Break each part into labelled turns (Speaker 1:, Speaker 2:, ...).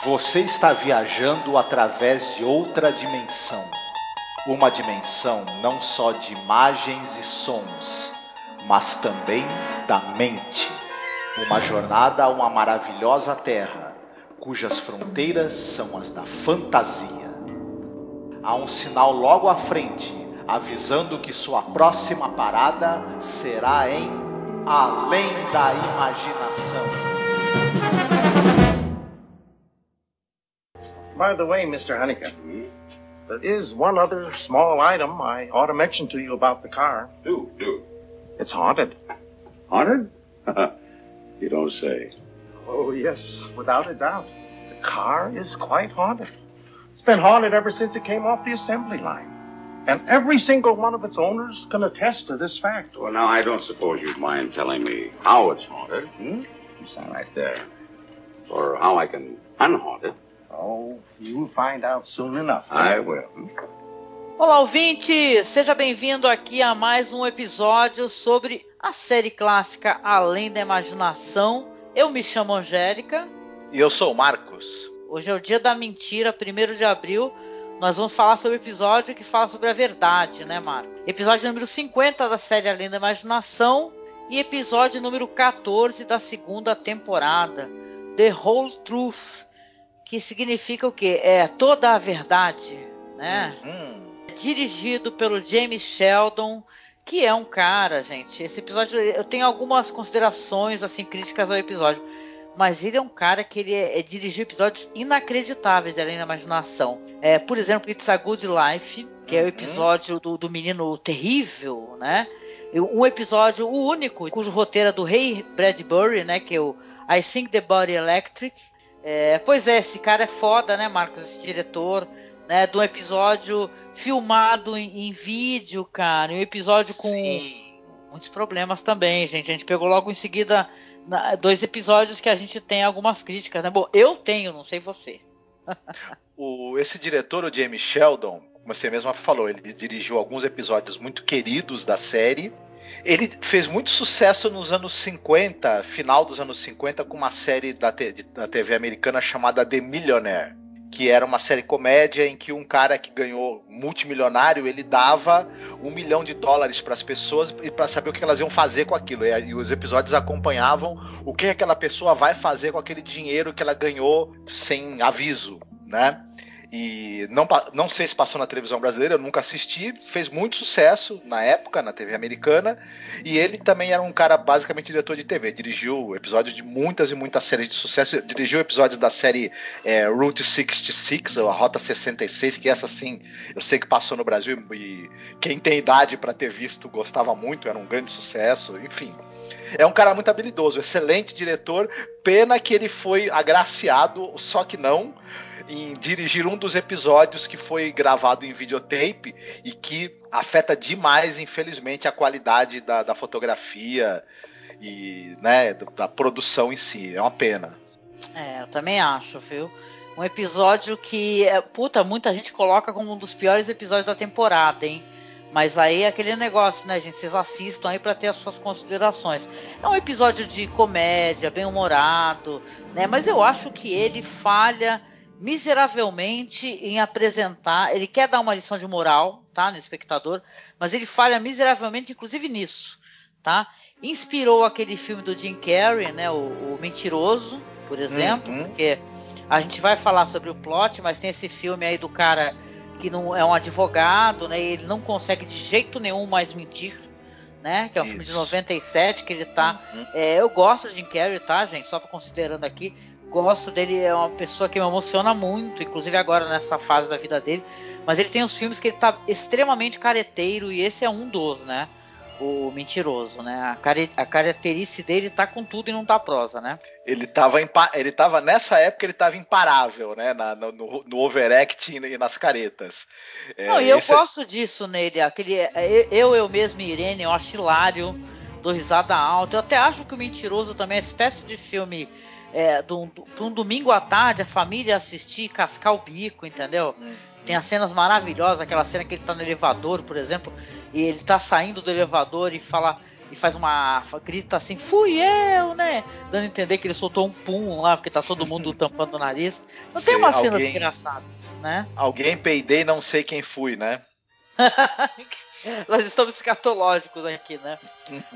Speaker 1: Você está viajando através de outra dimensão. Uma dimensão não só de imagens e sons, mas também da mente. Uma jornada a uma maravilhosa terra, cujas fronteiras são as da fantasia. Há um sinal logo à frente, avisando que sua próxima parada será em Além da Imaginação.
Speaker 2: By the way, Mr. Honeycutt, there is one other small item I ought to mention to you about the car.
Speaker 3: Do.
Speaker 2: It's haunted.
Speaker 3: Haunted? You don't say.
Speaker 2: Oh, yes, without a doubt. The car is quite haunted. It's been haunted ever since it came off the assembly line. And every single one of its owners can attest to this fact.
Speaker 3: Well, now, I don't suppose you'd mind telling me how it's haunted. You stand right there. Or how I can unhaunt it.
Speaker 2: Oh, you'll find out soon enough.
Speaker 3: I will.
Speaker 4: Olá, ouvinte! Seja bem-vindo aqui a mais um episódio sobre a série clássica Além da Imaginação. Eu me chamo Angélica.
Speaker 1: E eu sou o Marcos.
Speaker 4: Hoje é o dia da mentira, 1º de abril. Nós vamos falar sobre o episódio que fala sobre a verdade, né, Marcos? Episódio número 50 da série Além da Imaginação e episódio número 14 da segunda temporada, The Whole Truth, que significa o quê? É toda a verdade, né? Dirigido pelo James Sheldon, que é um cara, gente. Esse episódio, eu tenho algumas considerações, assim, críticas ao episódio, mas ele é um cara que ele dirigiu episódios inacreditáveis Além da Imaginação. Por exemplo, It's a Good Life, que é o episódio do menino terrível, né? Um episódio, o único, cujo roteiro é do Ray Bradbury, né? Que é o I Think the Body Electric. Pois é, esse cara é foda, né, Marcos? Esse diretor, né? De um episódio filmado em vídeo, cara. Um episódio com muitos problemas também, gente. A gente pegou logo em seguida 2 episódios que a gente tem algumas críticas, né? Bom, eu tenho, não sei você.
Speaker 1: Esse diretor, o James Sheldon, como você mesmo falou, ele dirigiu alguns episódios muito queridos da série. Ele fez muito sucesso nos anos 50, final dos anos 50, com uma série da TV americana chamada The Millionaire, que era uma série comédia em que um cara que ganhou multimilionário, ele dava $1 milhão para as pessoas e para saber o que elas iam fazer com aquilo. E os episódios acompanhavam o que aquela pessoa vai fazer com aquele dinheiro que ela ganhou sem aviso, né? E não sei se passou na televisão brasileira, eu nunca assisti. Fez muito sucesso na época na TV americana. E ele também era um cara basicamente diretor de TV. Dirigiu episódios de muitas e muitas séries de sucesso. Dirigiu episódios da série Route 66, ou a Rota 66, que essa sim eu sei que passou no Brasil. E quem tem idade para ter visto gostava muito, era um grande sucesso. Enfim, é um cara muito habilidoso, excelente diretor. Pena que ele foi agraciado, só que não, em dirigir um dos episódios que foi gravado em videotape e que afeta demais, infelizmente, a qualidade da fotografia e, né, da produção em si. É uma pena.
Speaker 4: Eu também acho, viu? Um episódio que, muita gente coloca como um dos piores episódios da temporada, hein? Mas aí é aquele negócio, né, gente? Vocês assistam aí para ter as suas considerações. É um episódio de comédia, bem humorado, né? Mas eu acho que ele falha miseravelmente em apresentar. Ele quer dar uma lição de moral, tá, no espectador, mas ele falha miseravelmente, inclusive nisso, tá? Inspirou aquele filme do Jim Carrey, né, o Mentiroso, por exemplo, porque a gente vai falar sobre o plot, mas tem esse filme aí do cara que não é um advogado, né, e ele não consegue de jeito nenhum mais mentir, né, que é um filme de 97, que ele tá... eu gosto de Jim Carrey, tá, gente? Só considerando aqui, gosto dele, é uma pessoa que me emociona muito, inclusive agora nessa fase da vida dele, mas ele tem uns filmes que ele tá extremamente careteiro, e esse é um dos, né, o Mentiroso, né, a caracterice dele tá com tudo e não tá prosa, né.
Speaker 1: Ele tava nessa época, ele tava imparável, né, no overact e nas caretas.
Speaker 4: Não, e eu gosto disso nele, aquele eu mesmo e Irene, eu acho hilário, dou risada alta. Eu até acho que o Mentiroso também é uma espécie de filme de um domingo à tarde, a família assistir e cascar o bico, entendeu? Tem as cenas maravilhosas, aquela cena que ele tá no elevador, por exemplo, e ele tá saindo do elevador e fala: e faz grita assim, fui eu, né? Dando a entender que ele soltou um pum lá, porque tá todo mundo tampando o nariz. Então tem umas cenas engraçadas, né?
Speaker 1: Alguém peidei, não sei quem fui, né?
Speaker 4: Nós estamos escatológicos aqui, né?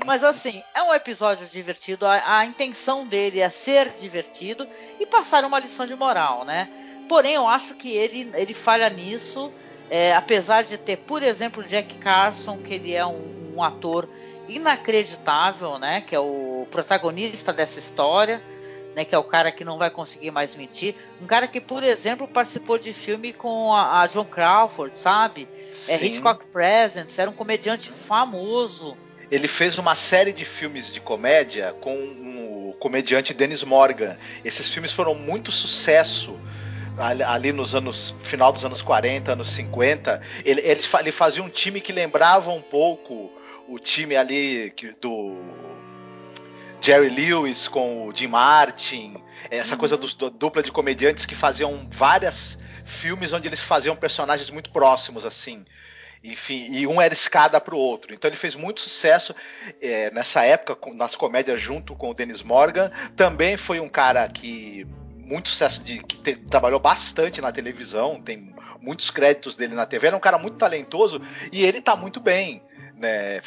Speaker 4: Mas assim, é um episódio divertido. A intenção dele é ser divertido e passar uma lição de moral, né? Porém, eu acho que ele falha nisso, apesar de ter, por exemplo, Jack Carson, que ele é um ator inacreditável, né? Que é o protagonista dessa história, né? Que é o cara que não vai conseguir mais mentir. Um cara que, por exemplo, participou de filme com a Joan Crawford, sabe? Hitchcock Presents, era um comediante famoso.
Speaker 1: Ele fez uma série de filmes de comédia com o comediante Dennis Morgan. Esses filmes foram muito sucesso ali nos final dos anos 40, anos 50. Ele fazia um time que lembrava um pouco o time ali do Jerry Lewis com o Jim Martin, essa coisa da dupla de comediantes que faziam vários filmes onde eles faziam personagens muito próximos, assim. Enfim, e um era escada para o outro. Então ele fez muito sucesso nessa época nas comédias junto com o Dennis Morgan. Também foi um cara que muito sucesso que trabalhou bastante na televisão, tem muitos créditos dele na TV. Era um cara muito talentoso e ele tá muito bem, né,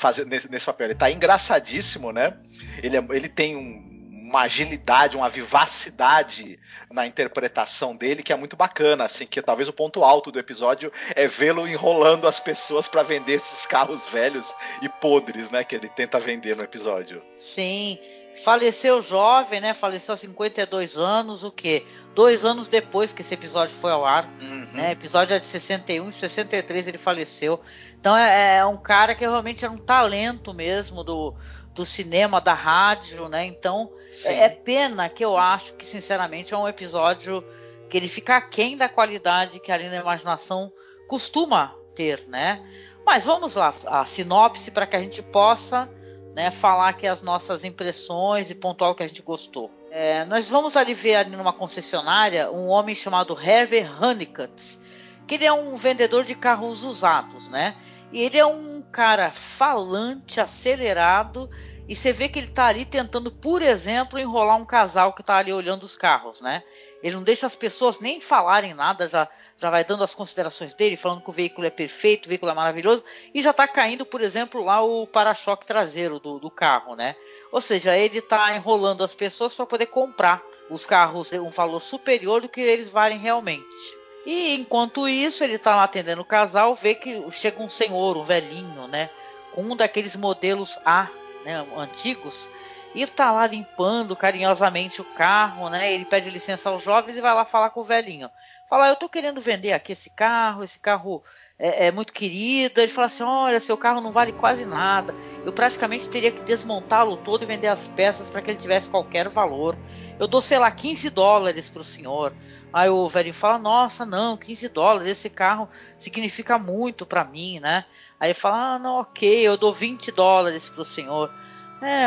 Speaker 1: nesse papel. Ele tá engraçadíssimo, né? Ele tem uma agilidade, uma vivacidade na interpretação dele que é muito bacana, assim, que talvez o ponto alto do episódio é vê-lo enrolando as pessoas para vender esses carros velhos e podres, né, que ele tenta vender no episódio.
Speaker 4: Sim, faleceu jovem, né, faleceu aos 52 anos, o quê? 2 anos depois que esse episódio foi ao ar, né, episódio é de 61, em 63 ele faleceu, então é um cara que realmente era um talento mesmo do cinema, da rádio, né? Então é pena que eu acho que, sinceramente, é um episódio que ele fica aquém da qualidade que ali na Imaginação costuma ter, né? Mas vamos lá, a sinopse para que a gente possa, né, falar aqui as nossas impressões e pontuar o que a gente gostou. Nós vamos ali ver ali numa concessionária um homem chamado Harvey Honeycutt, que ele é um vendedor de carros usados, né? E ele é um cara falante, acelerado, e você vê que ele está ali tentando, por exemplo, enrolar um casal que está ali olhando os carros, né? Ele não deixa as pessoas nem falarem nada, já vai dando as considerações dele, falando que o veículo é perfeito, o veículo é maravilhoso, e já está caindo, por exemplo, lá o para-choque traseiro do carro, né? Ou seja, ele está enrolando as pessoas para poder comprar os carros um valor superior do que eles valem realmente. E enquanto isso, ele está lá atendendo o casal, vê que chega um senhor, um velhinho, né, com um daqueles modelos A, né, antigos, e está lá limpando carinhosamente o carro, né? Ele pede licença aos jovens e vai lá falar com o velhinho. Fala, eu estou querendo vender aqui esse carro é muito querido. Ele fala assim, olha, seu carro não vale quase nada, eu praticamente teria que desmontá-lo todo e vender as peças para que ele tivesse qualquer valor. Eu dou, sei lá, $15 para o senhor. Aí o velhinho fala, nossa, não, $15, esse carro significa muito para mim, né? Aí ele fala, não, ok, eu dou $20 para o senhor.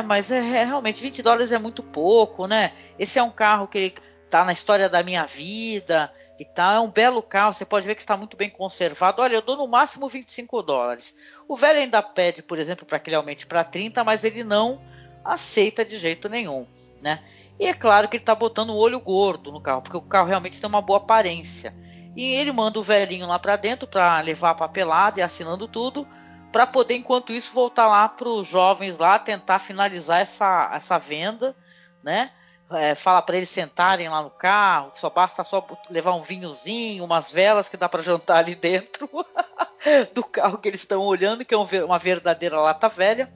Speaker 4: Mas realmente $20 é muito pouco, né? Esse é um carro que ele tá na história da minha vida e tal, é um belo carro, você pode ver que está muito bem conservado. Olha, eu dou no máximo $25. O velho ainda pede, por exemplo, para que ele aumente para 30, mas ele não aceita de jeito nenhum, né? E é claro que ele está botando o olho gordo no carro, porque o carro realmente tem uma boa aparência. E ele manda o velhinho lá para dentro para levar a papelada e assinando tudo, para poder, enquanto isso, voltar lá para os jovens lá, tentar finalizar essa venda, né? Fala para eles sentarem lá no carro, que basta levar um vinhozinho, umas velas que dá para jantar ali dentro do carro que eles estão olhando, que é uma verdadeira lata velha.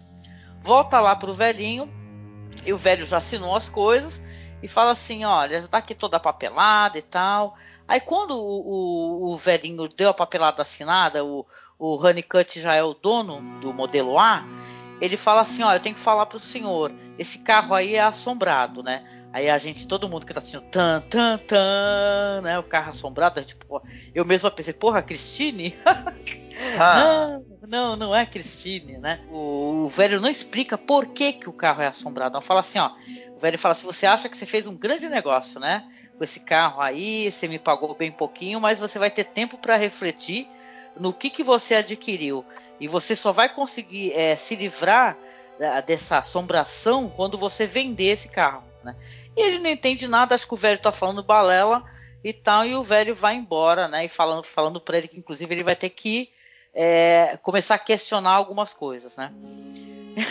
Speaker 4: Volta lá para o velhinho, e o velho já assinou as coisas, e fala assim, olha, está aqui toda a papelada e tal. Aí quando o velhinho deu a papelada assinada, o Honeycutt já é o dono do modelo A, ele fala assim, ó, eu tenho que falar pro senhor, esse carro aí é assombrado, né? Aí todo mundo que tá assistindo, né? O carro assombrado, tipo, eu mesma pensei, porra, Christine? Não é Christine, né? O velho não explica por que o carro é assombrado. Não fala assim, ó. O velho fala assim, você acha que você fez um grande negócio, né? Com esse carro aí, você me pagou bem pouquinho, mas você vai ter tempo para refletir no que você adquiriu. E você só vai conseguir se livrar dessa assombração quando você vender esse carro, né? E ele não entende nada, acho que o velho tá falando balela e tal, e o velho vai embora, né? E falando para ele que inclusive ele vai ter que começar a questionar algumas coisas, né?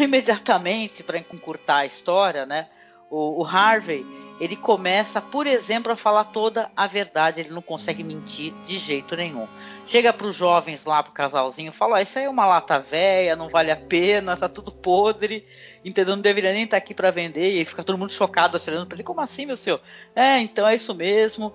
Speaker 4: Imediatamente, para encurtar a história, né? O Harvey, ele começa, por exemplo, a falar toda a verdade. Ele não consegue mentir de jeito nenhum. Chega para os jovens lá, pro casalzinho, fala: isso aí é uma lata velha, não vale a pena, tá tudo podre, entendeu? Não deveria nem estar aqui para vender. E aí fica todo mundo chocado, olhando para ele: como assim, meu senhor? Então é isso mesmo.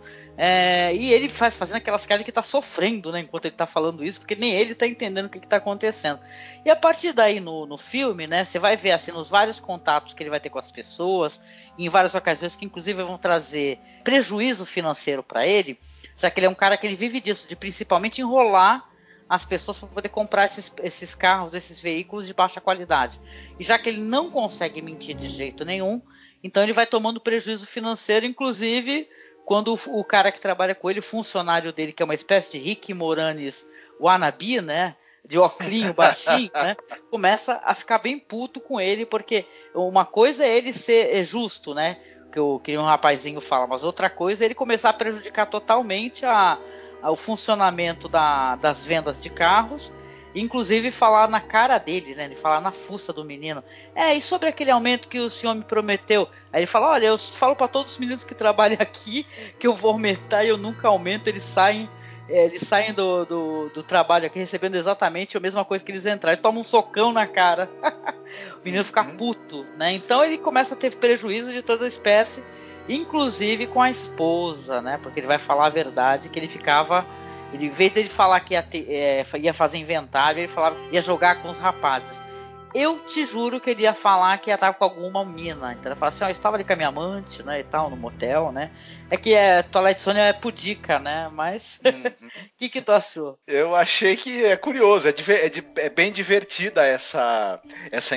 Speaker 4: E ele fazendo aquelas caras que tá sofrendo, né, enquanto ele tá falando isso, porque nem ele tá entendendo o que tá acontecendo. E a partir daí no filme, né, você vai ver assim, nos vários contatos que ele vai ter com as pessoas, em várias ocasiões que inclusive vão trazer prejuízo financeiro para ele, já que ele é um cara que ele vive disso, de principalmente enrolar as pessoas para poder comprar esses carros, esses veículos de baixa qualidade. E já que ele não consegue mentir de jeito nenhum, então ele vai tomando prejuízo financeiro, inclusive quando o cara que trabalha com ele, o funcionário dele, que é uma espécie de Rick Moranis wannabe, né, de óculinho baixinho, né, começa a ficar bem puto com ele, porque uma coisa é ele ser justo, né, que um rapazinho fala, mas outra coisa é ele começar a prejudicar totalmente o funcionamento das vendas de carros, inclusive falar na cara dele, né? Ele falar na fuça do menino. E sobre aquele aumento que o senhor me prometeu? Aí ele fala: olha, eu falo para todos os meninos que trabalham aqui que eu vou aumentar e eu nunca aumento. Eles saem do trabalho aqui recebendo exatamente a mesma coisa que eles entraram. Ele toma um socão na cara. O menino fica puto, né? Então ele começa a ter prejuízo de toda espécie, inclusive com a esposa, né? Porque ele vai falar a verdade, que ele ficava... Ele, em vez dele falar que ia fazer inventário, ele falava ia jogar com os rapazes. Eu te juro que ele ia falar que ia estar com alguma mina. Então ele fala assim: eu estava ali com a minha amante, né, e tal, no motel, né. É que Twilight Zone é pudica, né, mas... O que tu achou?
Speaker 1: Eu achei que é curioso, é bem divertida essa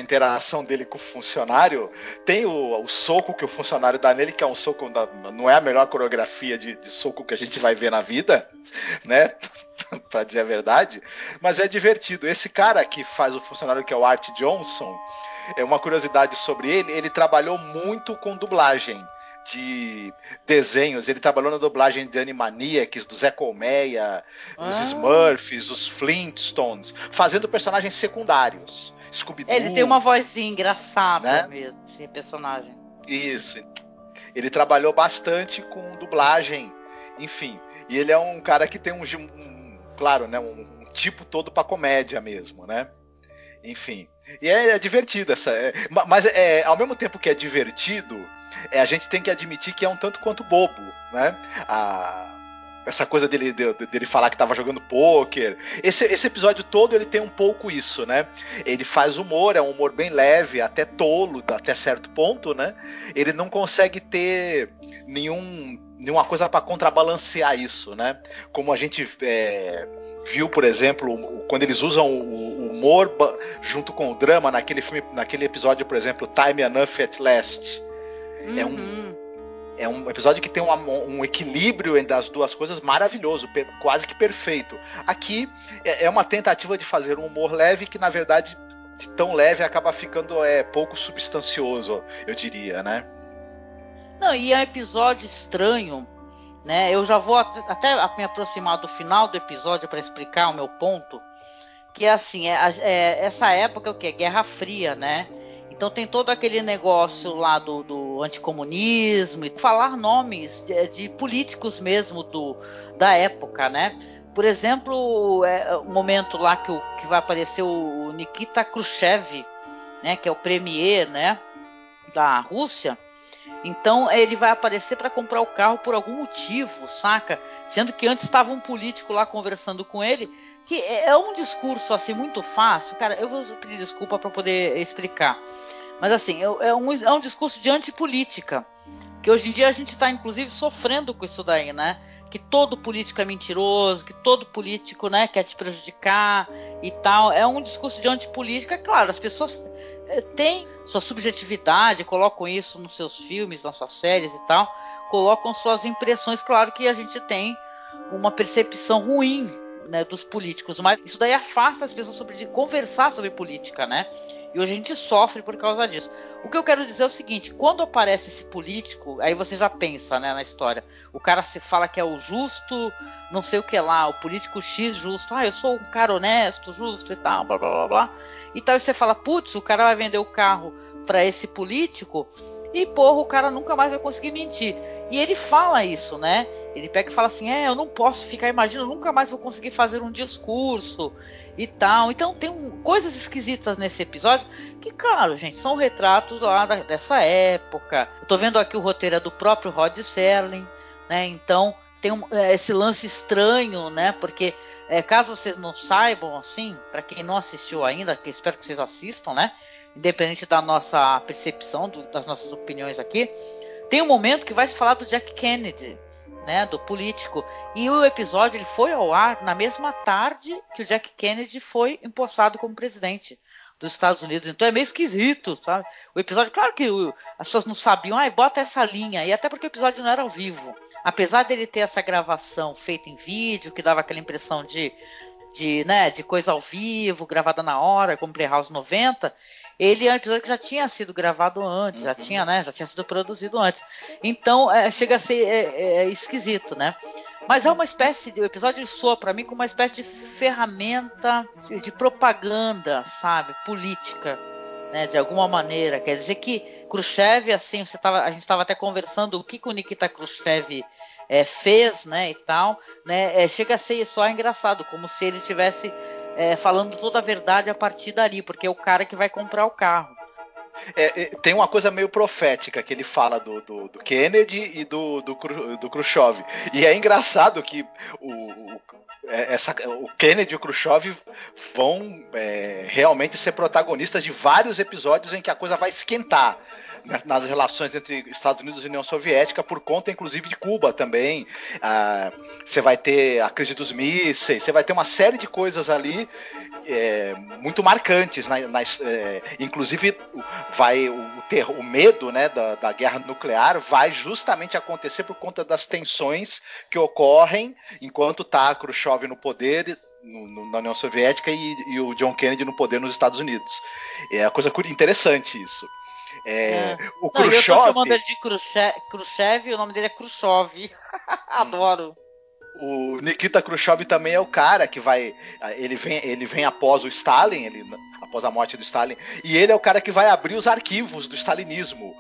Speaker 1: interação dele com o funcionário. Tem o soco que o funcionário dá nele, que é um soco, não é a melhor coreografia de soco que a gente vai ver na vida, né, pra dizer a verdade, mas é divertido. Esse cara que faz o funcionário, que é o Art Johnson, uma curiosidade sobre ele trabalhou muito com dublagem de desenhos. Ele trabalhou na dublagem de Animaniacs, do Zé Colmeia, os Smurfs, os Flintstones, fazendo personagens secundários. Scooby-Doo.
Speaker 4: Ele tem uma vozinha engraçada, né? Mesmo, esse personagem.
Speaker 1: Isso. Ele trabalhou bastante com dublagem, enfim. E ele é um cara que tem claro, né, um tipo todo pra comédia mesmo, né? Enfim. E é divertido mas ao mesmo tempo que é divertido, a gente tem que admitir que é um tanto quanto bobo, né? Essa coisa dele falar que estava jogando pôquer. Esse episódio todo ele tem um pouco isso, né? Ele faz humor, é um humor bem leve, até tolo, até certo ponto, né? Ele não consegue ter nenhuma coisa para contrabalancear isso, né? Como a gente viu, por exemplo, quando eles usam o humor junto com o drama naquele episódio, por exemplo, Time Enough at Last. É um episódio que tem um equilíbrio entre as duas coisas maravilhoso, quase que perfeito. Aqui é uma tentativa de fazer um humor leve que, na verdade, de tão leve acaba ficando pouco substancioso, eu diria, né?
Speaker 4: Não, e é um episódio estranho, né? Eu já vou até me aproximar do final do episódio para explicar o meu ponto, que é assim, essa época é o quê? Guerra Fria, né? Então tem todo aquele negócio lá do anticomunismo, e falar nomes de políticos mesmo da época, né? Por exemplo, o momento lá que vai aparecer o Nikita Khrushchev, né? Que é o premier, né? Da Rússia. Então ele vai aparecer para comprar o carro por algum motivo, saca? Sendo que antes estava um político lá conversando com ele, que é um discurso assim muito fácil. Cara, eu vou pedir desculpa para poder explicar. Mas assim, é um discurso de antipolítica, que hoje em dia a gente está inclusive sofrendo com isso daí, né? Que todo político é mentiroso, que todo político, né, quer te prejudicar e tal. É um discurso de antipolítica. Claro, as pessoas têm sua subjetividade, colocam isso nos seus filmes, nas suas séries e tal, colocam suas impressões. Claro que a gente tem uma percepção ruim né, dos políticos, mas isso daí afasta as pessoas de conversar sobre política, né? E hoje a gente sofre por causa disso. O que eu quero dizer é o seguinte: quando aparece esse político, aí você já pensa, né, na história. O cara se fala que é o justo, não sei o que lá, o político X justo. Eu sou um cara honesto, justo e tal, blá blá blá blá. E tal, e você fala, putz, o cara vai vender o carro para esse político e, porra, o cara nunca mais vai conseguir mentir. E ele fala isso, né? Ele pega e fala assim, eu não posso ficar, imagina, eu nunca mais vou conseguir fazer um discurso e tal. Então tem coisas esquisitas nesse episódio que, claro, gente, são retratos lá dessa época. Eu tô vendo aqui o roteiro é do próprio Rod Serling, né? Então tem esse lance estranho, né? Porque caso vocês não saibam, assim, para quem não assistiu ainda, que espero que vocês assistam, né? Independente da nossa percepção, das nossas opiniões aqui, tem um momento que vai se falar do Jack Kennedy, né, do político, e o episódio ele foi ao ar na mesma tarde que o Jack Kennedy foi empossado como presidente dos Estados Unidos. Então é meio esquisito, sabe? O episódio, claro que as pessoas não sabiam, bota essa linha, e até porque o episódio não era ao vivo. Apesar dele ter essa gravação feita em vídeo, que dava aquela impressão de coisa ao vivo, gravada na hora, como Playhouse 90, ele é um episódio que já tinha sido gravado antes, já tinha sido produzido antes. Então chega a ser esquisito, né? Mas é uma espécie o episódio soa para mim como uma espécie de ferramenta de propaganda, sabe, política, né, de alguma maneira. Quer dizer que Khrushchev, assim, a gente estava até conversando o que o Nikita Khrushchev fez, né, e tal, né, chega a ser só engraçado, como se ele estivesse falando toda a verdade a partir dali, porque é o cara que vai comprar o carro.
Speaker 1: Tem uma coisa meio profética que ele fala do Kennedy e do Khrushchev. E é engraçado que o Kennedy e o Khrushchev vão realmente ser protagonistas de vários episódios em que a coisa vai esquentar nas relações entre Estados Unidos e União Soviética, por conta inclusive de Cuba também. Você vai ter a crise dos mísseis, você vai ter uma série de coisas ali muito marcantes, inclusive o medo, né, da guerra nuclear vai justamente acontecer por conta das tensões que ocorrem enquanto está Khrushchev no poder na União Soviética e o John Kennedy no poder nos Estados Unidos. É uma coisa interessante isso. O Khrushchev...
Speaker 4: eu tô chamando ele de Khrushchev e o nome dele é Khrushchev. Adoro.
Speaker 1: O Nikita Khrushchev também é o cara que vai... Ele vem após o Stalin, após a morte do Stalin, e ele é o cara que vai abrir os arquivos do stalinismo,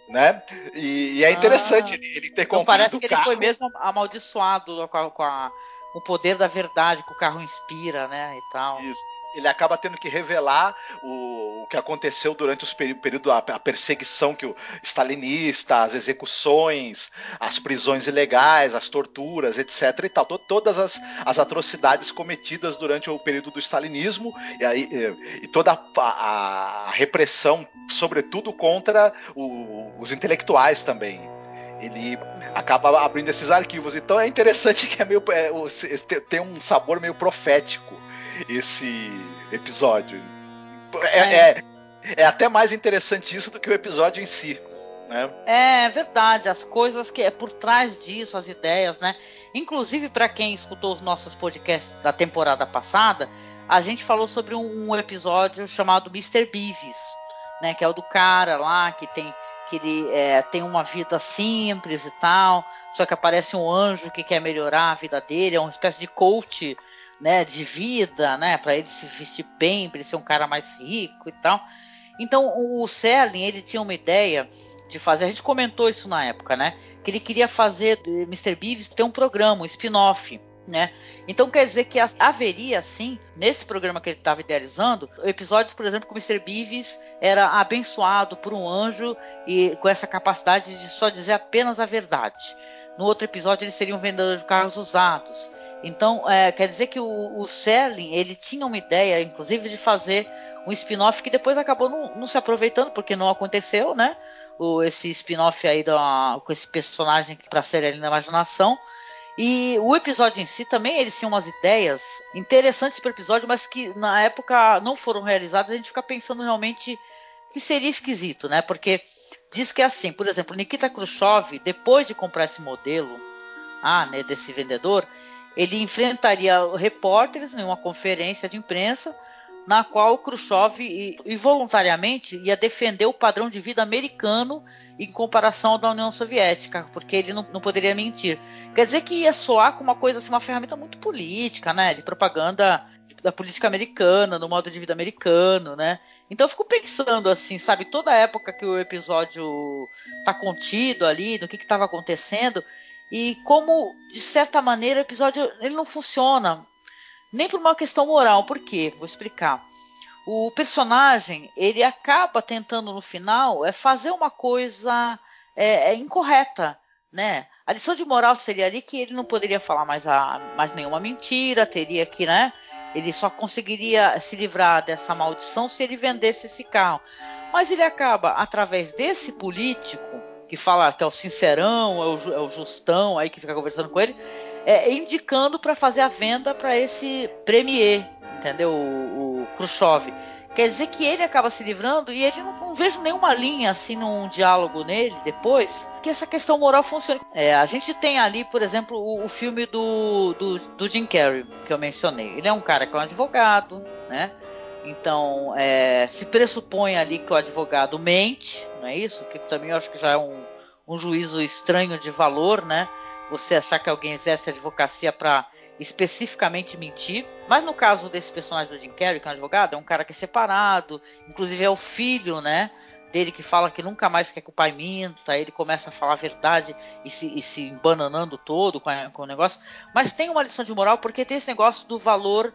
Speaker 1: né? E é interessante ele ter comprado.
Speaker 4: Parece que ele foi mesmo amaldiçoado com o poder da verdade que o carro inspira, né? E tal.
Speaker 1: Isso. Ele acaba tendo que revelar o que aconteceu durante os período a perseguição que o stalinista, as execuções, as prisões ilegais, as torturas, etc. e tal, todas as atrocidades cometidas durante o período do stalinismo e toda a repressão, sobretudo contra os intelectuais também. Ele acaba abrindo esses arquivos. Então é interessante que tem um sabor meio profético esse episódio. É até mais interessante isso do que o episódio em si, né?
Speaker 4: É verdade, as coisas que por trás disso, as ideias, né? Inclusive, para quem escutou os nossos podcasts da temporada passada, a gente falou sobre um episódio chamado Mr. Beavis, né? Que é o do cara lá que ele tem uma vida simples e tal, só que aparece um anjo que quer melhorar a vida dele, é uma espécie de coach, né, de vida, né, para ele se vestir bem, para ele ser um cara mais rico e tal. Então o Serling, ele tinha uma ideia de fazer, a gente comentou isso na época, né, que ele queria fazer Mr. Beavis ter um programa, um spin-off, né? Então quer dizer que haveria, sim, nesse programa que ele estava idealizando, episódios, por exemplo, que o Mr. Beavis era abençoado por um anjo e com essa capacidade de só dizer apenas a verdade. No outro episódio ele seria um vendedor de carros usados. Então quer dizer que o Serling, ele tinha uma ideia, inclusive, de fazer um spin-off que depois acabou não se aproveitando, porque não aconteceu, né? Esse spin-off aí com esse personagem para ser ali na imaginação. E o episódio em si também, eles tinham umas ideias interessantes para o episódio, mas que na época não foram realizadas. A gente fica pensando realmente que seria esquisito, né? Porque diz que é assim, por exemplo, Nikita Khrushchev, depois de comprar esse modelo né, desse vendedor, ele enfrentaria repórteres em uma conferência de imprensa, na qual o Khrushchev involuntariamente ia defender o padrão de vida americano em comparação ao da União Soviética, porque ele não poderia mentir. Quer dizer que ia soar como uma coisa assim, uma ferramenta muito política, né, de propaganda da política americana, do modo de vida americano, né? Então eu fico pensando assim, sabe, toda a época que o episódio está contido ali, do que estava acontecendo, e como, de certa maneira, o episódio ele não funciona nem por uma questão moral. Por quê? Vou explicar. O personagem, ele acaba tentando no final fazer uma coisa incorreta, né? A lição de moral seria ali que ele não poderia falar mais nenhuma mentira, teria que, né? Ele só conseguiria se livrar dessa maldição se ele vendesse esse carro. Mas ele acaba, através desse político, que fala que é o sincerão, é o justão, aí que fica conversando com ele, indicando para fazer a venda para esse premier, entendeu? O Khrushchev. Quer dizer que ele acaba se livrando e ele não vejo nenhuma linha assim num diálogo nele depois que essa questão moral funcione. A gente tem ali, por exemplo, o filme do Jim Carrey, que eu mencionei. Ele é um cara que é um advogado, né? Então, se pressupõe ali que o advogado mente, não é isso? Que também eu acho que já é um juízo estranho de valor, né? Você achar que alguém exerce advocacia para especificamente mentir. Mas no caso desse personagem do Jim Carrey, que é um advogado, é um cara que é separado, inclusive é o filho, né, dele que fala que nunca mais quer que o pai minta, aí ele começa a falar a verdade e se embananando todo com o negócio. Mas tem uma lição de moral porque tem esse negócio do valor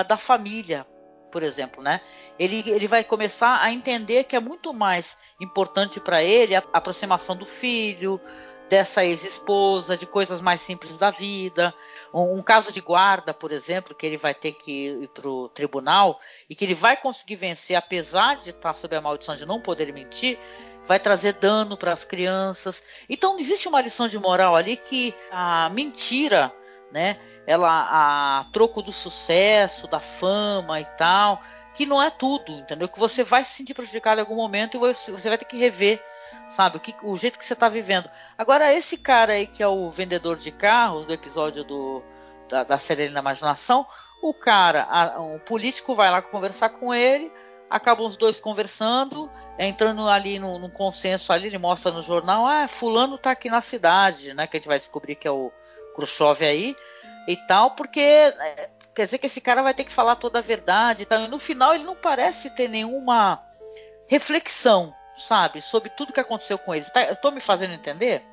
Speaker 4: da família, por exemplo, né? Ele vai começar a entender que é muito mais importante para ele a aproximação do filho, dessa ex-esposa, de coisas mais simples da vida. Um caso de guarda, por exemplo, que ele vai ter que ir para o tribunal e que ele vai conseguir vencer, apesar de estar sob a maldição de não poder mentir, vai trazer dano para as crianças. Então existe uma lição de moral ali que a mentira, né, ela a troco do sucesso, da fama e tal, que não é tudo, entendeu? Que você vai se sentir prejudicado em algum momento e você vai ter que rever, sabe, o jeito que você está vivendo. Agora, esse cara aí que é o vendedor de carros do episódio da série na Imaginação, o cara, um político vai lá conversar com ele, acabam os dois conversando, entrando ali num consenso ali, ele mostra no jornal, fulano tá aqui na cidade, né, que a gente vai descobrir que é o Khrushchev aí, e tal, porque quer dizer que esse cara vai ter que falar toda a verdade e tal, e no final ele não parece ter nenhuma reflexão, sabe, sobre tudo que aconteceu com eles. Eu tô me fazendo entender?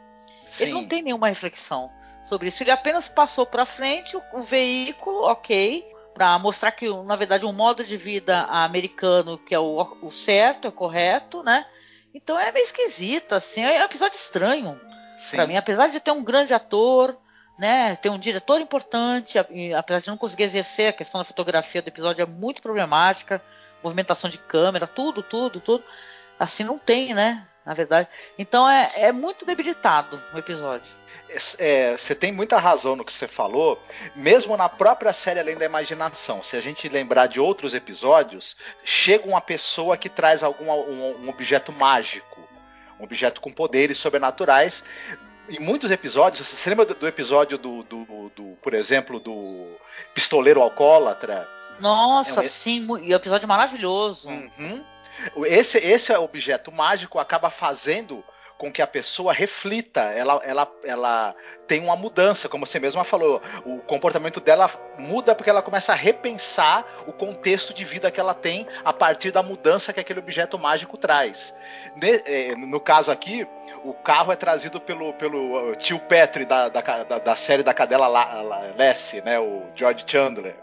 Speaker 4: Sim. Ele não tem nenhuma reflexão sobre isso. Ele apenas passou para frente o veículo, ok, para mostrar que, na verdade, um modo de vida americano que é o certo, é correto, né? Então é meio esquisito, assim. É um episódio estranho para mim, apesar de ter um grande ator, né? Ter um diretor importante, apesar de não conseguir exercer, a questão da fotografia do episódio é muito problemática, movimentação de câmera, tudo. Assim não tem, né? Na verdade. Então é muito debilitado o episódio.
Speaker 1: Você tem muita razão no que você falou. Mesmo na própria série Além da Imaginação, se a gente lembrar de outros episódios, chega uma pessoa que traz um objeto mágico, um objeto com poderes sobrenaturais. Em muitos episódios, você lembra do episódio por exemplo, do pistoleiro alcoólatra?
Speaker 4: Nossa, sim, e um episódio maravilhoso.
Speaker 1: Uhum. Esse objeto mágico acaba fazendo com que a pessoa reflita, ela tem uma mudança, como você mesma falou, o comportamento dela muda porque ela começa a repensar o contexto de vida que ela tem a partir da mudança que aquele objeto mágico traz. No caso aqui, o carro é trazido pelo tio Petri da série da cadela Lassie, né, o George Chandler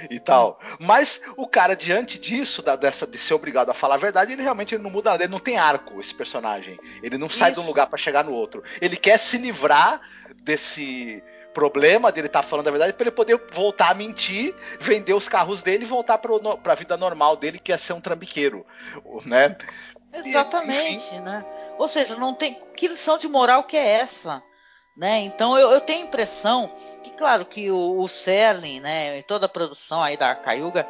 Speaker 1: e tal. Mas o cara, diante disso, de ser obrigado a falar a verdade, ele realmente não muda nada, ele não tem arco, esse personagem. Ele não sai de um lugar para chegar no outro. Ele quer se livrar desse problema dele estar falando a verdade para ele poder voltar a mentir, vender os carros dele e voltar para a vida normal dele, que é ser um trambiqueiro, né?
Speaker 4: Exatamente, né? Ou seja, não tem... Que lição de moral que é essa? Né? Então eu tenho a impressão que, claro, que o Serling, né, e toda a produção aí da Cayuga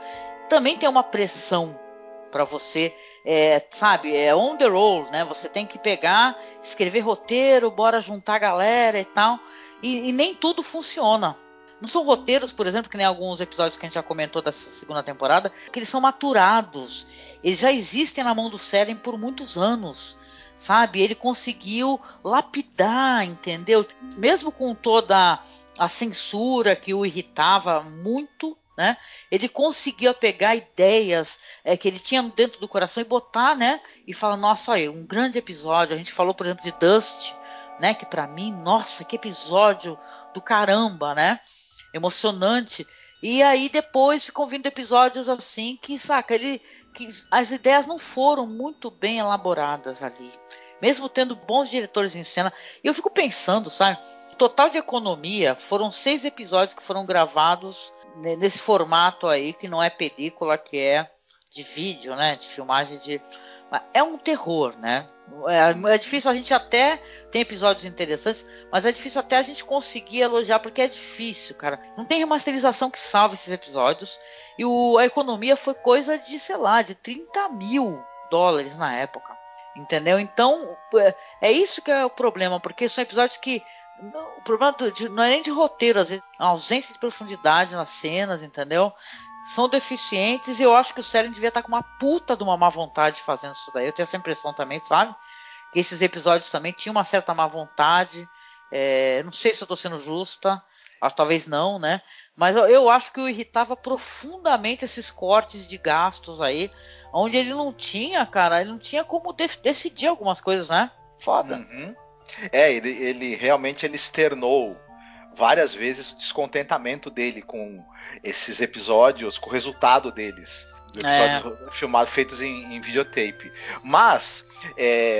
Speaker 4: também tem uma pressão para você, sabe, on the roll, né? Você tem que pegar, escrever roteiro, bora juntar a galera e tal, e nem tudo funciona, Não são roteiros, por exemplo, que nem alguns episódios que a gente já comentou dessa segunda temporada, que eles são maturados. Eles já existem na mão do Serling por muitos anos, sabe? Ele conseguiu lapidar, entendeu? Mesmo com toda a censura que o irritava muito, né? Ele conseguia pegar ideias que ele tinha dentro do coração e botar, né? E falar, nossa, olha, um grande episódio. A gente falou, por exemplo, de Dust, né? Que pra mim, nossa, que episódio do caramba, né? Emocionante. E aí depois ficam vindo episódios assim que, saca, que as ideias não foram muito bem elaboradas ali. Mesmo tendo bons diretores em cena. E eu fico pensando, sabe? Total de economia, foram 6 episódios que foram gravados nesse formato aí, que não é película, que é de vídeo, né? De filmagem de... É um terror, né? É difícil, a gente até tem episódios interessantes, mas é difícil até a gente conseguir elogiar, porque é difícil, cara. Não tem remasterização que salve esses episódios. E a economia foi coisa de, sei lá, de $30 mil na época. Entendeu? Então, é isso que é o problema, porque são episódios que... O problema não é nem de roteiro, às vezes, a ausência de profundidade nas cenas, entendeu? São deficientes, e eu acho que o Serling devia estar com uma puta de uma má vontade fazendo isso daí. Eu tenho essa impressão também, sabe? Que esses episódios também tinham uma certa má vontade. Não sei se eu estou sendo justa, talvez não, né? Mas eu acho que o irritava profundamente esses cortes de gastos aí, onde ele não tinha, cara, ele não tinha como decidir algumas coisas, né? Foda.
Speaker 1: Uhum. Ele realmente externou várias vezes o descontentamento dele com esses episódios, com o resultado deles, episódios filmados, feitos em videotape. Mas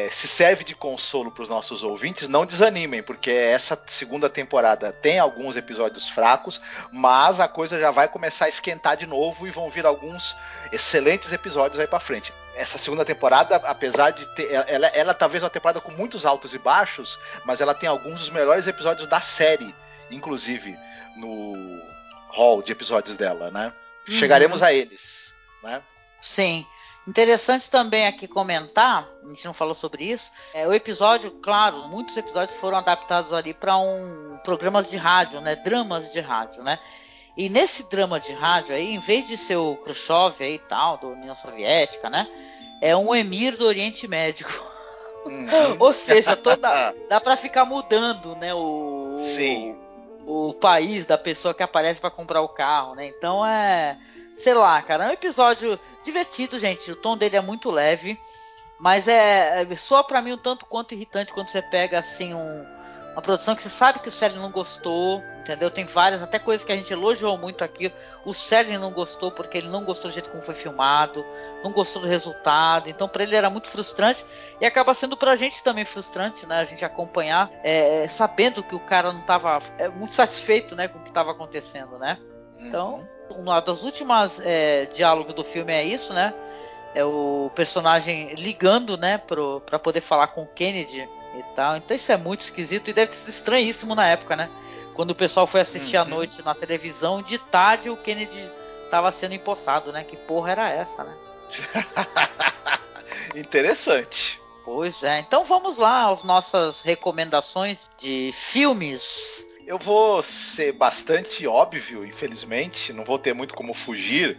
Speaker 1: se serve de consolo para os nossos ouvintes, não desanimem, porque essa segunda temporada tem alguns episódios fracos, mas a coisa já vai começar a esquentar de novo e vão vir alguns excelentes episódios aí para frente. Essa segunda temporada, apesar de ter... Ela talvez uma temporada com muitos altos e baixos, mas ela tem alguns dos melhores episódios da série, inclusive no hall de episódios dela, né? Chegaremos a eles, né?
Speaker 4: Sim. Interessante também aqui comentar, a gente não falou sobre isso, o episódio, claro, muitos episódios foram adaptados ali para programas de rádio, né? Dramas de rádio, né? E nesse drama de rádio aí, em vez de ser o Khrushchev aí e tal, da União Soviética, né? É um emir do Oriente Médio. Ou seja, dá pra ficar mudando, né? O país da pessoa que aparece pra comprar o carro, né? Então sei lá, cara, é um episódio divertido, gente. O tom dele é muito leve, mas só pra mim um tanto quanto irritante quando você pega assim uma produção que você sabe que o Serling não gostou, entendeu? Tem várias, até coisas que a gente elogiou muito aqui. O Serling não gostou porque ele não gostou do jeito como foi filmado, não gostou do resultado. Então, para ele era muito frustrante e acaba sendo pra gente também frustrante, né? A gente acompanhar, sabendo que o cara não estava muito satisfeito, né, com o que estava acontecendo, né? Então, uma das últimas diálogos do filme é isso, né? É o personagem ligando, né, para poder falar com o Kennedy e tal. Então isso é muito esquisito e deve ser estranhíssimo na época, né? Quando o pessoal foi assistir à noite na televisão, de tarde o Kennedy estava sendo empossado, né? Que porra era essa, né?
Speaker 1: Interessante.
Speaker 4: Pois é. Então vamos lá às nossas recomendações de filmes.
Speaker 1: Eu vou ser bastante óbvio, infelizmente, não vou ter muito como fugir.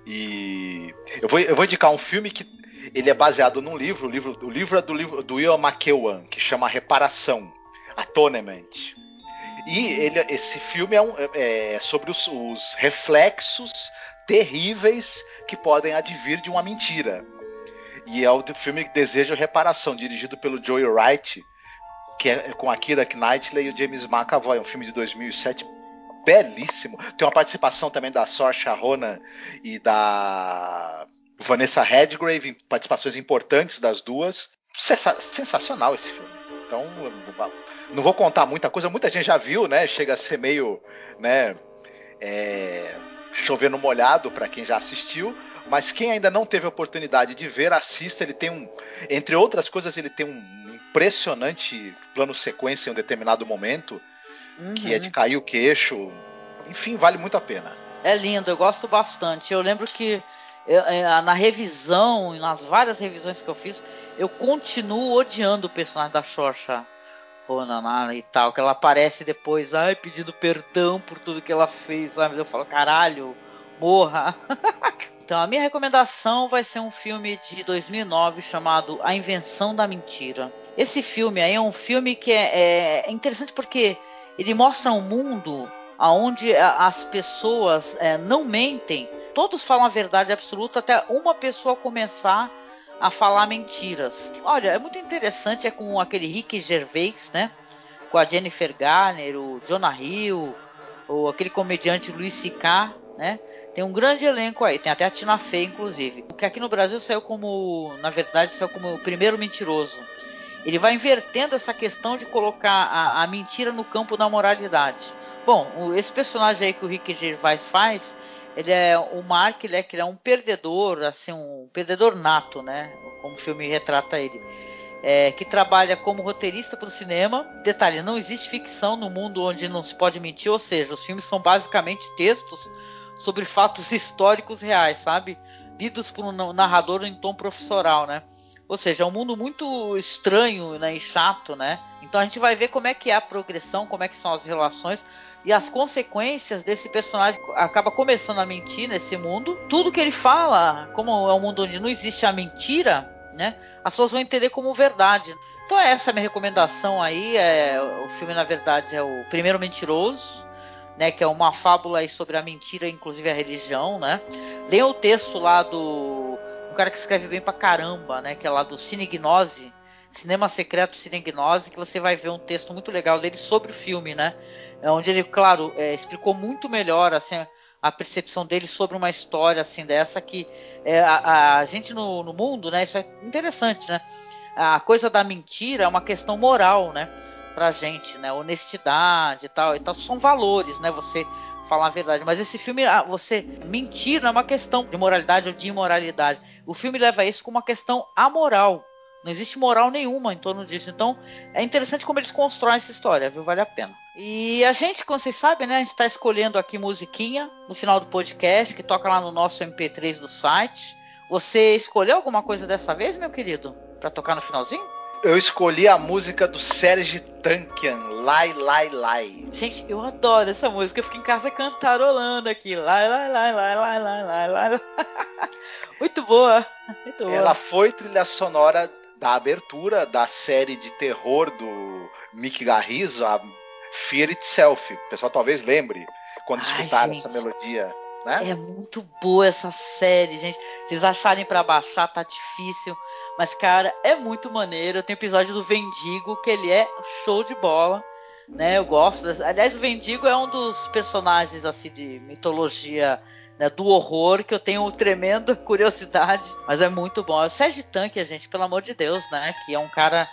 Speaker 1: E eu vou indicar um filme que ele é baseado num livro. O livro é do Ian McEwan, que chama Reparação, Atonement. E esse filme é sobre os reflexos terríveis que podem advir de uma mentira. E é o filme Desejo Reparação, dirigido pelo Joe Wright, que é com a Keira Knightley e o James McAvoy. É um filme de 2007, belíssimo. Tem uma participação também da Saoirse Ronan e da Vanessa Redgrave, participações importantes das duas. Sensacional esse filme. Então, não vou contar muita coisa, muita gente já viu, né? Chega a ser meio, né, chover no molhado para quem já assistiu, mas quem ainda não teve a oportunidade de ver, assista. Ele tem entre outras coisas, ele tem um impressionante plano sequência em um determinado momento, que é de cair o queixo. Enfim, vale muito a pena.
Speaker 4: É lindo, eu gosto bastante. Eu lembro que na revisão, nas várias revisões que eu fiz, eu continuo odiando o personagem da Saoirse Ronan e tal, que ela aparece depois, pedindo perdão por tudo que ela fez, sabe? Eu falo, caralho, morra. Então a minha recomendação vai ser um filme de 2009 chamado A Invenção da Mentira. Esse filme aí é um filme que é interessante porque ele mostra um mundo onde as pessoas não mentem, todos falam a verdade absoluta até uma pessoa começar a falar mentiras. Olha, é muito interessante, é com aquele Ricky Gervais, né? Com a Jennifer Garner, o Jonah Hill, ou aquele comediante Louis C.K., né? Tem um grande elenco aí, tem até a Tina Fey, inclusive. O que aqui no Brasil saiu como o primeiro mentiroso. Ele vai invertendo essa questão de colocar a mentira no campo da moralidade. Bom, esse personagem aí que o Ricky Gervais faz, ele é o Mark, ele é um perdedor, assim, um perdedor nato, né? Como o filme retrata ele. Que trabalha como roteirista para o cinema. Detalhe, não existe ficção no mundo onde não se pode mentir, ou seja, os filmes são basicamente textos sobre fatos históricos reais, sabe? Lidos por um narrador em tom professoral, né? Ou seja, é um mundo muito estranho, né, e chato, né? Então a gente vai ver como é que é a progressão, como é que são as relações e as consequências desse personagem que acaba começando a mentir nesse mundo. Tudo que ele fala, como é um mundo onde não existe a mentira, né? As pessoas vão entender como verdade. Então essa é a minha recomendação aí. O filme, na verdade, é o Primeiro Mentiroso, né, que é uma fábula aí sobre a mentira, inclusive a religião, né? Leia o texto lá do um cara que escreve bem pra caramba, né, que é lá do Cine Gnose, Cinema Secreto Cine Gnose, que você vai ver um texto muito legal dele sobre o filme, né? Onde ele, claro, explicou muito melhor assim, a percepção dele sobre uma história assim dessa que a gente no mundo, né? Isso é interessante, né? A coisa da mentira é uma questão moral, né? Pra gente, né? Honestidade e tal, são valores, né? Você falar a verdade. Mas esse filme, você mentir não é uma questão de moralidade ou de imoralidade. O filme leva isso como uma questão amoral. Não existe moral nenhuma em torno disso. Então, é interessante como eles constroem essa história, viu? Vale a pena. E a gente, como vocês sabem, né? A gente está escolhendo aqui musiquinha no final do podcast, que toca lá no nosso MP3 do site. Você escolheu alguma coisa dessa vez, meu querido? Para tocar no finalzinho?
Speaker 1: Eu escolhi a música do Serj Tankian, Lai Lai Lai.
Speaker 4: Gente, eu adoro essa música. Eu fico em casa cantarolando aqui. Lai Lai Lai Lai Lai Lai Lai Lai. Muito boa. Muito boa.
Speaker 1: Ela foi trilha sonora da abertura da série de terror do Mick Garris, a Fear Itself. O pessoal talvez lembre quando escutaram essa melodia, né?
Speaker 4: É muito boa essa série, gente. Vocês acharem pra baixar, tá difícil. Mas, cara, é muito maneiro. Tem episódio do Vendigo, que ele é show de bola, né? Eu gosto. Aliás, o Vendigo é um dos personagens, assim, de mitologia, né, do horror, que eu tenho tremenda curiosidade. Mas é muito bom. É o Serj Tankian, gente, pelo amor de Deus, né? Que é um cara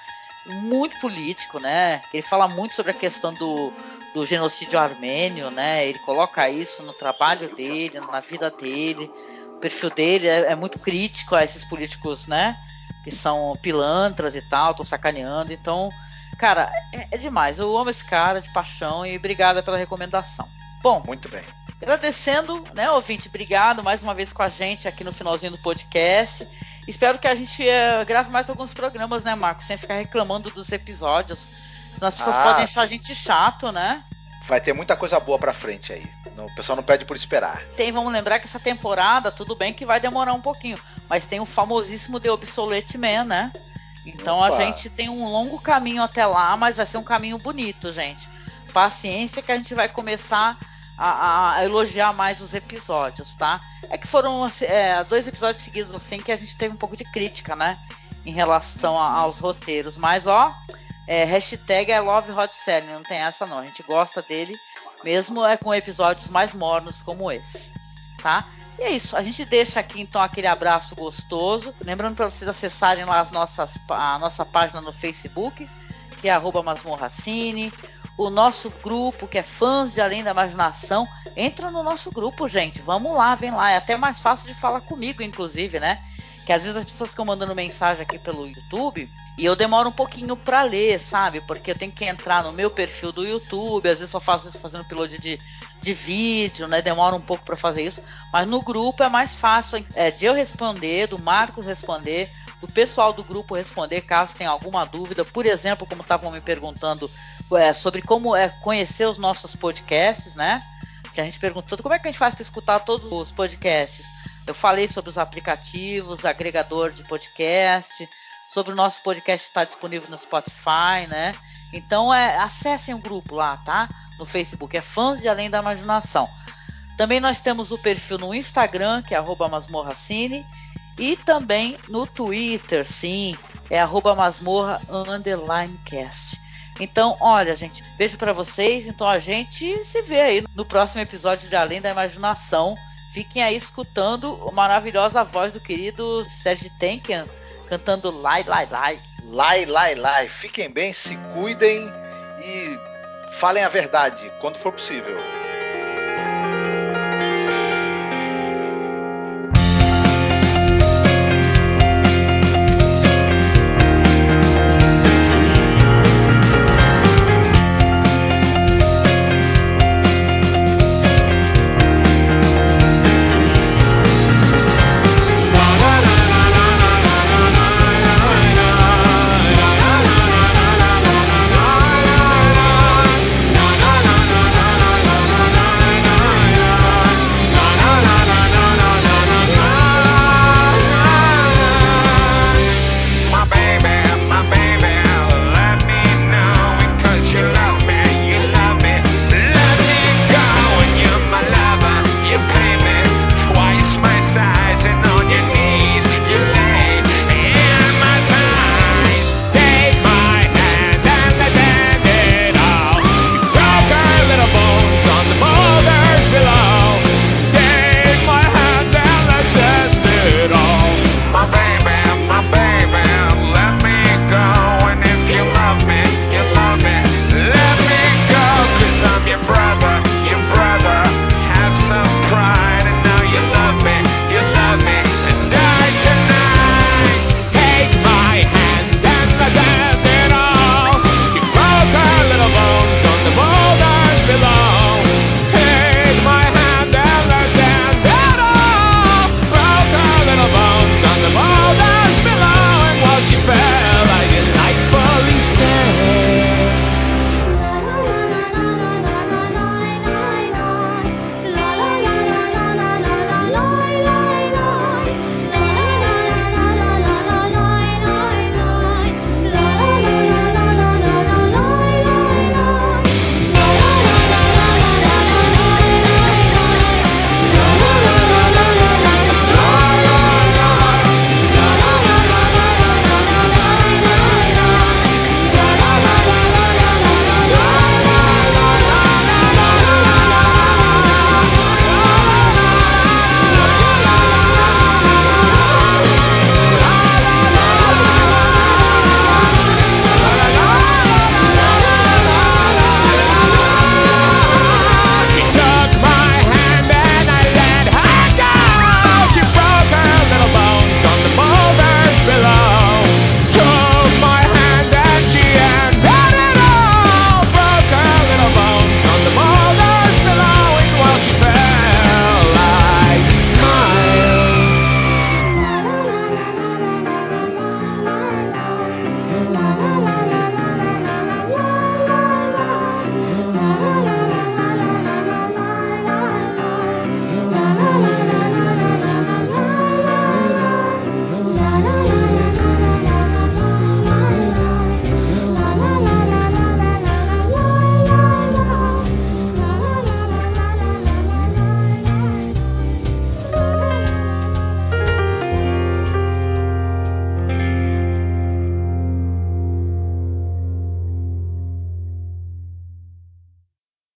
Speaker 4: muito político, né? Ele fala muito sobre a questão do genocídio armênio, né? Ele coloca isso no trabalho dele, na vida dele. O perfil dele é muito crítico a esses políticos, né? Que são pilantras e tal, tô sacaneando. Então, cara, é demais. Eu amo esse cara de paixão e obrigada pela recomendação. Bom,
Speaker 1: muito bem.
Speaker 4: Agradecendo, né, ouvinte, obrigado mais uma vez com a gente aqui no finalzinho do podcast. Espero que a gente grave mais alguns programas, né, Marcos? Sem ficar reclamando dos episódios. Senão as pessoas podem achar a gente chato, né?
Speaker 1: Vai ter muita coisa boa pra frente aí. O pessoal não pede por esperar.
Speaker 4: Vamos lembrar que essa temporada, tudo bem que vai demorar um pouquinho, mas tem o famosíssimo The Obsolete Man, né? Então a gente tem um longo caminho até lá, mas vai ser um caminho bonito, gente. Paciência que a gente vai começar a elogiar mais os episódios, tá? É que foram 2 episódios seguidos assim que a gente teve um pouco de crítica, né? Em relação aos roteiros, mas hashtag I love Rod Serling, não tem essa não, a gente gosta dele, mesmo com episódios mais mornos como esse, tá? E é isso, a gente deixa aqui então aquele abraço gostoso, lembrando para vocês acessarem lá a nossa página no Facebook, que é @masmorracine, o nosso grupo, que é Fãs de Além da Imaginação. Entra no nosso grupo, gente, vamos lá, vem lá, é até mais fácil de falar comigo, inclusive, né? Que às vezes as pessoas ficam mandando mensagem aqui pelo YouTube e eu demoro um pouquinho pra ler, sabe? Porque eu tenho que entrar no meu perfil do YouTube, às vezes só faço isso fazendo upload de vídeo, né? Demora um pouco pra fazer isso, mas no grupo é mais fácil de eu responder, do Marcos responder, do pessoal do grupo responder caso tenha alguma dúvida. Por exemplo, como estavam me perguntando sobre como conhecer os nossos podcasts, né? A gente perguntou como é que a gente faz para escutar todos os podcasts. Eu falei sobre os aplicativos, agregador de podcast, sobre o nosso podcast estar disponível no Spotify, né? Então acessem o grupo lá, tá? No Facebook, é Fãs de Além da Imaginação. Também nós temos o perfil no Instagram, que é @masmorracine, e também no Twitter, sim, é @masmorra_cast. Então, olha, gente, beijo para vocês. Então a gente se vê aí no próximo episódio de Além da Imaginação. Fiquem aí escutando a maravilhosa voz do querido Serge Tankian cantando Lai, Lai, Lai.
Speaker 1: Lai, Lai, Lai. Fiquem bem, se cuidem e falem a verdade quando for possível.